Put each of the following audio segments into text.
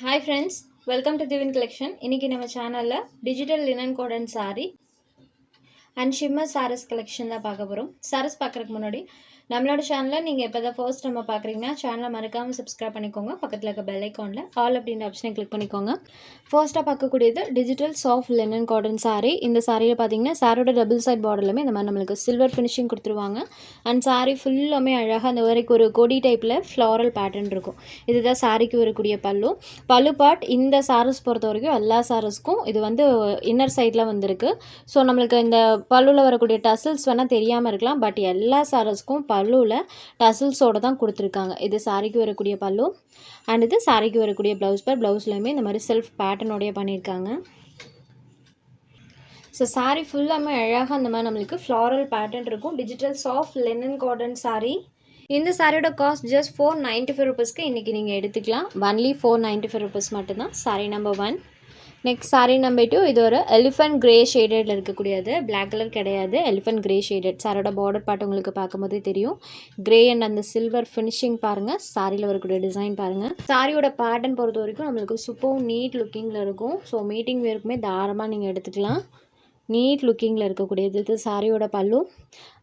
Hi friends, welcome to Divin Collection. இன்னைக்கு நம்ம சேனல்ல digital linen cotton saree and shimmer sarees collection தான் பார்க்க போறோம். sarees பார்க்கறதுக்கு முன்னாடி நம்மளோட சேனலை நீங்க இப்பதான் ஃபர்ஸ்ட் நம்ம பார்க்கறீங்கன்னா சேனலை மறக்காம சப்ஸ்கிரைப் பண்ணிக்கோங்க. பக்கத்துல இருக்க பெல் ஐகான்ல ஆல் அப்படின்ற ஆப்ஷனை கிளிக் பண்ணிக்கோங்க. ஃபர்ஸ்டா பார்க்கக்கூடியது digital soft linen cotton saree. இந்த சாரியில பாத்தீங்கன்னா சாரியோட டபுள் சைட் பார்டர்லமே இந்த மாதிரி நம்மளுக்கு சில்வர் ஃபினிஷிங் கொடுத்துருவாங்க. அண்ட் saree ஃபுல்லாமே அழகா அந்த வரைக்கும் ஒரு கொடி டைப்ல ஃப்ளாரல் பேட்டர்ன் இருக்கும். இதுதான் சாரிக்கு வரக்கூடிய பல்லு பார்ட். இந்த சாரீஸ் பொறுத்த வரைக்கும் எல்லா சாரீஸ்க்கும் இது வந்து இன்னர் சைடில் வந்திருக்கு. ஸோ நம்மளுக்கு இந்த பல்லுவில் வரக்கூடிய டசில்ஸ் வேணால் தெரியாமல் இருக்கலாம். பட் எல்லா சாரீஸ்க்கும் பல்லுவில் டசில்ஸோடு தான் கொடுத்துருக்காங்க. இது சாரிக்கு வரக்கூடிய பல்லு அண்ட் இது சாரிக்கு வரக்கூடிய ப்ளவுஸ் பார்ட். ப்ளவுஸ்லையுமே இந்த மாதிரி செல்ஃப் பேட்டர்னோடைய பண்ணியிருக்காங்க. ஸோ சாரீ ஃபுல்லாமே அழகாக அந்த மாதிரி நம்மளுக்கு ஃப்ளாரல் பேட்டர்ன் இருக்கும். Digital soft linen cotton sari. இந்த சாரியோட காஸ்ட் ஜஸ்ட் 495 ருபீஸ்க்கு இன்றைக்கி நீங்கள் எடுத்துக்கலாம். ஒன்லி 495 ருபீஸ் மட்டும்தான். Sari number 1. Next sari number 2. இது ஒரு எலிஃபென்ட் கிரே ஷேடடில் இருக்கக்கூடியது. பிளாக் கலர் கிடையாது, எலிஃபென்ட் கிரே ஷேடட். சாரோட பார்டர் பார்ட் உங்களுக்கு பார்க்கும்போதே தெரியும். கிரே அண்ட் அந்த சில்வர் ஃபினிஷிங் பாருங்கள். சாரியில் வரக்கூடிய டிசைன் பாருங்கள். சாரியோட பேட்டர்ன் பொறுத்த வரைக்கும் நம்மளுக்கு சூப்பர் நீட் லுக்கிங்கில் இருக்கும். ஸோ மீட்டிங் வேருக்குமே தாராளமாக நீங்கள் எடுத்துக்கலாம். நீட் லுக்கிங்கில் இருக்கக்கூடியது. இது சாரியோட பல்லு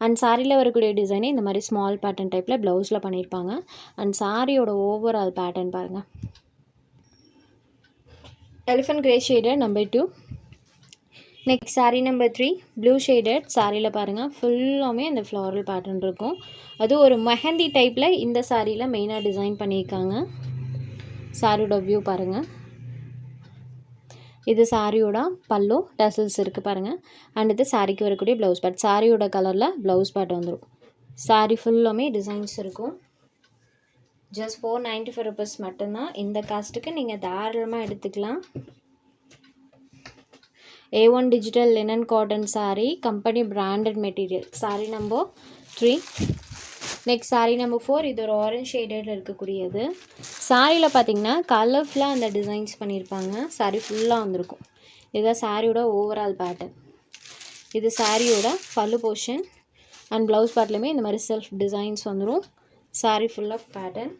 அண்ட் சாரியில் வரக்கூடிய டிசைனே இந்த மாதிரி ஸ்மால் பேட்டர்ன் டைப்பில் ப்ளவுஸில் பண்ணியிருப்பாங்க. அண்ட் சாரியோட ஓவரால் பேட்டர்ன் பாருங்கள். Elephant grey shaded number 2. Next sari number 3. Blue shaded. சாரியில் பாருங்கள் ஃபுல்லாமே இந்த ஃப்ளாரல் பேட்டர்ன் இருக்கும். அது ஒரு மெஹந்தி டைப்பில் இந்த சாரியில் மெயினாக டிசைன் பண்ணியிருக்காங்க. சாரியோட வியூ பாருங்கள். இது சாரியோட பல்லு டசல்ஸ் இருக்குது பாருங்கள். அண்ட் இது சாரிக்கு வரக்கூடிய ப்ளவுஸ் பார்ட். சாரியோட கலரில் ப்ளவுஸ் பார்ட் வந்துடும். சாரி ஃபுல்லாமே டிசைன்ஸ் இருக்கும். ஜஸ்ட் 495 ருபீஸ் மட்டும்தான். இந்த காஸ்ட்டுக்கு நீங்கள் தாராளமாக எடுத்துக்கலாம். A1 digital linen cotton sari, company branded material. Sari number 3. Next sari number 4. இது ஒரு ஆரஞ்ச் ஷேடடில் இருக்கக்கூடியது. சாரியில் பார்த்தீங்கன்னா கலர்ஃபுல்லாக அந்த டிசைன்ஸ் பண்ணியிருப்பாங்க. சாரீ ஃபுல்லாக வந்திருக்கும். இதுதான் சாரியோட ஓவரால் பேட்டர்ன். இது சாரியோட பல்லு போர்ஷன் அண்ட் ப்ளவுஸ் பார்ட்லையுமே இந்த மாதிரி செல்ஃப் டிசைன்ஸ் வந்துடும். Sari full of pattern.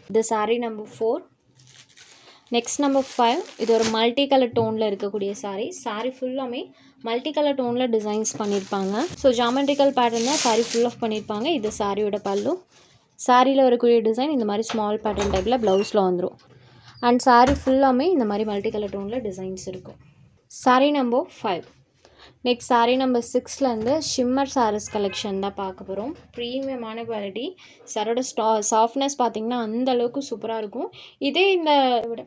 இது சாரீ நம்பர் 4. Next number 5. இது ஒரு மல்டி கலர் டோனில் இருக்கக்கூடிய சாரீ. சாரீ ஃபுல்லாமே மல்டி கலர் டோனில் டிசைன்ஸ் பண்ணியிருப்பாங்க. ஸோ ஜாமெட்ரிக்கல் பேட்டர்ன் தான் சாரீ ஃபுல் ஆஃப் பண்ணியிருப்பாங்க. இது சாரியோட பல்லு. சாரியில் வரக்கூடிய டிசைன் இந்த மாதிரி ஸ்மால் பேட்டர்ன் டைப்பில் ப்ளவுஸில் வந்துடும். அண்ட் சாரீ ஃபுல்லாமே இந்த மாதிரி மல்டி கலர் டோனில் டிசைன்ஸ் இருக்கும். Sari number 5. Next sari number 6லேருந்து ஷிம்மர் சாரீஸ் கலெக்ஷன் தான் பார்க்க போகிறோம். ப்ரீமியமான குவாலிட்டி. சாரோட சாஃப்ட்னஸ் பார்த்திங்கன்னா அந்தளவுக்கு சூப்பராக இருக்கும். இதே இந்த விட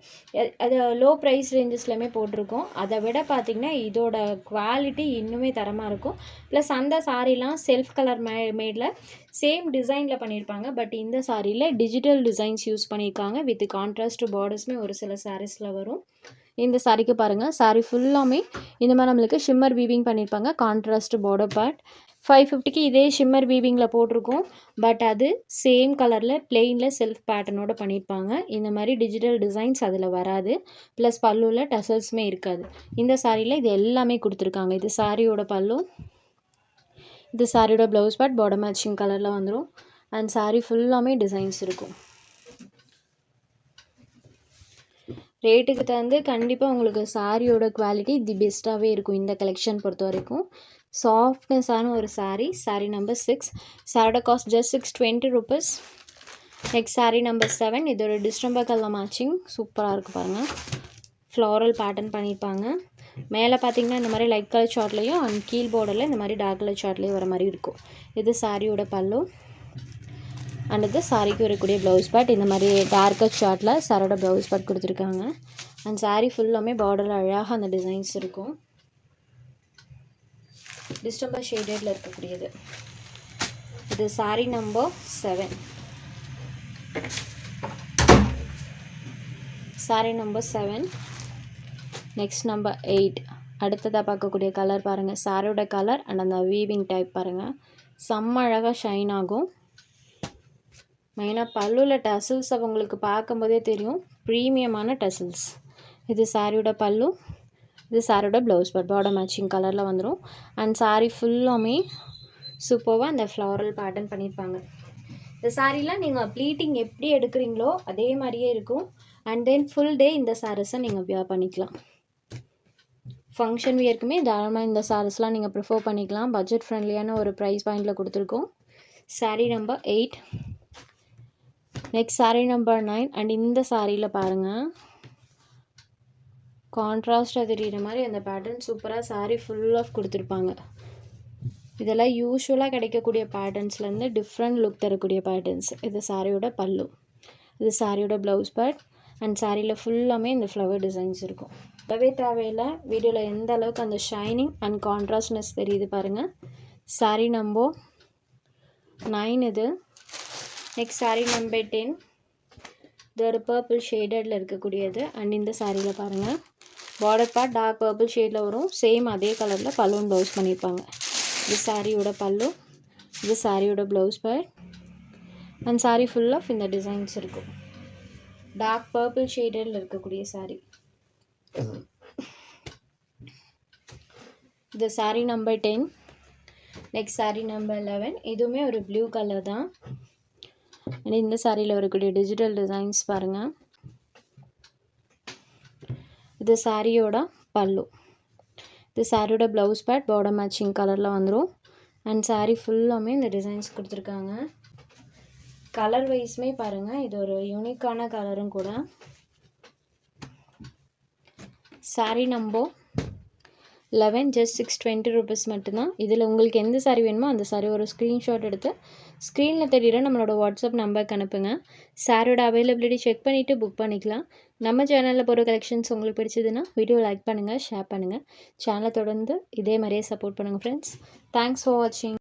அது லோ ப்ரைஸ் ரேஞ்சஸ்லையுமே போட்டிருக்கோம். அதை விட பார்த்திங்கன்னா இதோட குவாலிட்டி இன்னுமே தரமாக இருக்கும். ப்ளஸ் அந்த சாரீலாம் செல்ஃப் கலர் மேடில் சேம் டிசைனில் பண்ணியிருப்பாங்க. பட் இந்த சாரியில் டிஜிட்டல் டிசைன்ஸ் யூஸ் பண்ணியிருக்காங்க. வித் கான்ட்ராஸ்ட் பார்டர்ஸுமே ஒரு சில சாரீஸில் வரும். இந்த சாரிக்கு பாருங்கள். சாரீ ஃபுல்லாமே இந்த மாதிரி நம்மளுக்கு ஷிம்மர் வீவிங் பண்ணியிருப்பாங்க. Contrast border part. 550க்கு இதே ஷிம்மர் வீவிங்கில் போட்டிருக்கோம். பட் அது சேம் கலரில் பிளெயினில் செல்ஃப் பேட்டர்னோட பண்ணியிருப்பாங்க. இந்த மாதிரி டிஜிட்டல் டிசைன்ஸ் அதில் வராது. ப்ளஸ் பல்லுவில் டசல்ஸுமே இருக்காது. இந்த சாரியில் இது எல்லாமே கொடுத்துருக்காங்க. இது சாரியோட பல்லு. இது சாரியோட ப்ளவுஸ் பார்ட். பார்டர் மேட்சிங் கலரில் வந்துடும். அண்ட் சாரீ ஃபுல்லாமே டிசைன்ஸ் இருக்கும். ரேட்டுக்கு தகுந்து கண்டிப்பாக உங்களுக்கு சாரியோட குவாலிட்டி தி பெஸ்ட்டாகவே இருக்கும். இந்த கலெக்ஷன் பொறுத்த வரைக்கும் சாஃப்ட்னஸான ஒரு சாரீ. சாரீ நம்பர் 6. சாரோட cost just 620 rupees. Next sari number 7. இது ஒரு டிஸ்டம்பர் கலர் மேட்சிங். சூப்பராக இருக்குது பாருங்கள். ஃப்ளாரல் பேட்டர்ன் பண்ணியிருப்பாங்க. மேலே பார்த்தீங்கன்னா இந்த மாதிரி லைட் கலர் சார்ட்லேயும் அண்ட் கீழ் பார்டரில் இந்த மாதிரி டார்க் கலர் சார்ட்லேயும் வர மாதிரி இருக்கும். இது சாரியோட பல்லு அண்ட் இது சாரிக்கு வரக்கூடிய ப்ளவுஸ் பார்ட். இந்த மாதிரி டார்க்கர் சார்ட்டில் சாரோட ப்ளவுஸ் பார்ட் கொடுத்துருக்காங்க. அண்ட் சாரீ ஃபுல்லாமே பார்டரில் அழகாக அந்த டிசைன்ஸ் இருக்கும். டிஸ்டம்பர் ஷேடடில் இருக்கக்கூடியது. இது sari number 7. Sari number 7. Next number 8. அடுத்ததாக பார்க்கக்கூடிய கலர் பாருங்கள். சாரியோட கலர் அண்ட் அந்த வீவிங் டைப் பாருங்கள். செம்ம அழகாக ஷைன் ஆகும். மெயினாக பல்லுவில் டசல்ஸ் அவங்களுக்கு பார்க்கும்போதே தெரியும். ப்ரீமியமான டசல்ஸ். இது சாரியோட பல்லு. இது சாரியோட ப்ளவுஸ் பார்ட். பார்டர் மேட்சிங் கலரில் வந்துடும். அண்ட் சாரீ ஃபுல்லாமே சூப்பராக அந்த ஃப்ளாரல் பேட்டர்ன் பண்ணியிருப்பாங்க. இந்த சாரீலாம் நீங்கள் ப்ளீட்டிங் எப்படி எடுக்கிறீங்களோ அதே மாதிரியே இருக்கும். அண்ட் தென் ஃபுல் டே இந்த சாரீஸை நீங்கள் வியர் பண்ணிக்கலாம். ஃபங்க்ஷன் வியர்க்குமே தாராளமாக இந்த சாரீஸ்லாம் நீங்கள் ப்ரிஃபர் பண்ணிக்கலாம். பட்ஜெட் ஃப்ரெண்ட்லியான ஒரு ப்ரைஸ் பாயிண்டில் கொடுத்துருக்கோம். Sari number 8. Next sari number 9. And இந்த சாரியில் பாருங்கள், கான்ட்ராஸ்டாக தெரிகிற மாதிரி அந்த பேட்டர்ன் சூப்பராக சாரீ ஃபுல் ஆஃப் கொடுத்துருப்பாங்க. இதெல்லாம் யூஸ்வலாக கிடைக்கக்கூடிய பேட்டர்ன்ஸ்லேருந்து டிஃப்ரெண்ட் லுக் தரக்கூடிய பேட்டர்ன்ஸ். இது சாரியோட பல்லு, இது சாரியோட ப்ளவுஸ் பார்ட். அண்ட் சாரியில் ஃபுல்லாமே இந்த ஃப்ளவர் டிசைன்ஸ் இருக்கும். சொல்லவே தேவையில்லை, வீடியோவில் எந்த அளவுக்கு அந்த ஷைனிங் அண்ட் கான்ட்ராஸ்ட்னஸ் தெரியுது பாருங்கள். சாரீ நம்பர் 9 இது. Next sari number 10. இது ஒரு பர்பிள் ஷேடடில் இருக்கக்கூடியது. அண்ட் இந்த சாரியில் பாருங்கள், பார்டர் பார்ட் டார்க் பர்பிள் ஷேடில் வரும். சேம் அதே கலரில் பலூன் ப்ளவுஸ் பண்ணியிருப்பாங்க. இது சாரியோட பல்லு, இது சாரியோட blouse part. And sari full of இந்த டிசைன்ஸ் இருக்கும். டார்க் பர்பிள் ஷேடில் இருக்கக்கூடிய சாரீ. இது sari number 10. Next sari number 11. இதுவுமே ஒரு ப்ளூ கலர் தான். அண்ட் இந்த சாரியில் வரக்கூடிய டிஜிட்டல் டிசைன்ஸ் பாருங்கள். இது சாரியோட பல்லு, இது சாரியோட ப்ளவுஸ் பார்ட் பார்டர் மேட்சிங் கலரில் வந்துடும். அண்ட் சாரீ ஃபுல்லாமே இந்த டிசைன்ஸ் கொடுத்துருக்காங்க. கலர் வைஸுமே பாருங்கள், இது ஒரு யூனிக்கான கலரும் கூட. சாரீ நம்பர் 11 ஜஸ்ட் 620 ருபீஸ் மட்டும்தான். இதில் உங்களுக்கு எந்த சாரீ வேணுமோ அந்த சாரீ ஒரு ஸ்க்ரீன்ஷாட் எடுத்து ஸ்க்ரீனில் தெரியுற நம்மளோட வாட்ஸ்அப் நம்பருக்கு அனுப்புங்க. சாரியோட அவைலபிலிட்டி செக் பண்ணிவிட்டு புக் பண்ணிக்கலாம். நம்ம சேனலில் போகிற கலெக்ஷன்ஸ் உங்களுக்கு பிடிச்சதுன்னா வீடியோ லைக் பண்ணுங்கள், ஷேர் பண்ணுங்கள். சேனலை தொடர்ந்து இதே மாதிரியே சப்போர்ட் பண்ணுங்கள் ஃப்ரெண்ட்ஸ். தேங்க்ஸ் ஃபார் வாட்சிங்.